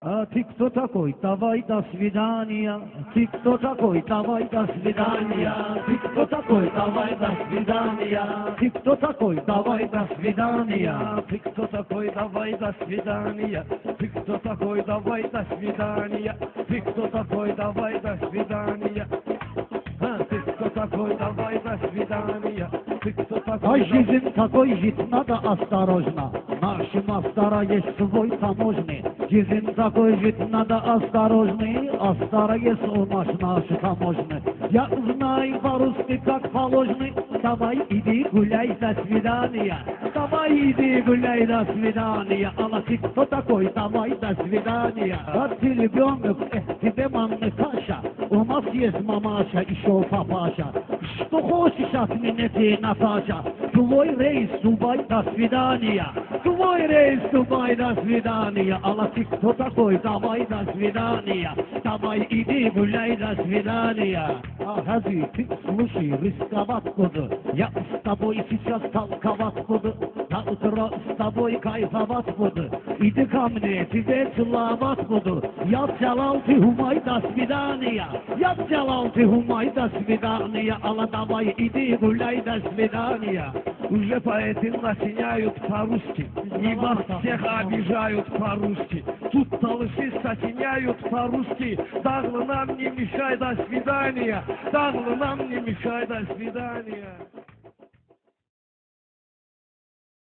А ты кто такой? Давай до свидания. Ты кто такой? Давай до свидания. Ты кто такой? Давай до свидания. Ты кто такой? Давай до свидания. Ты кто такой? Давай до свидания. Ты кто такой? Давай до свидания. Ты кто такой? Давай до свидания. Ты кто такой? Давай до свидания. Ты кто такой? А жизнь такой жить надо осторожно. Наши мастера есть свой таможный. Жизнь такой жить надо осторожный. А старые сумаш наши таможны. Я знаю по-русски как положено. Давай иди гуляй, до свидания. Давай иди гуляй, до свидания. А ты кто такой? Давай до свидания. А ты ребенок, тебе манна каша. У нас есть мамаша, еще папаша. Что хочешь от меня ты, Наташа? Твой рейс, Дубай, до свидания. Твой рейс, Дубай, до свидания. А ты кто такой? Давай до свидания. Давай иди гуляй, до свидания. А Хази, ты слушай, рисковать буду. Я с тобой сейчас толковать буду. На утро с тобой кайфовать буду. Иди ко мне, тебе целовать буду. Я целал, ты умай, до свидания. Я целал, ты умай, до свидания. Алла, давай иди гуляй, до свидания. Уже поэты начиняют по-русски, и вас всех обижают по-русски. Тут талыши сочиняют по-русски. Даглы нам не мешай, до свидания. Даглы нам не мешай, до свидания.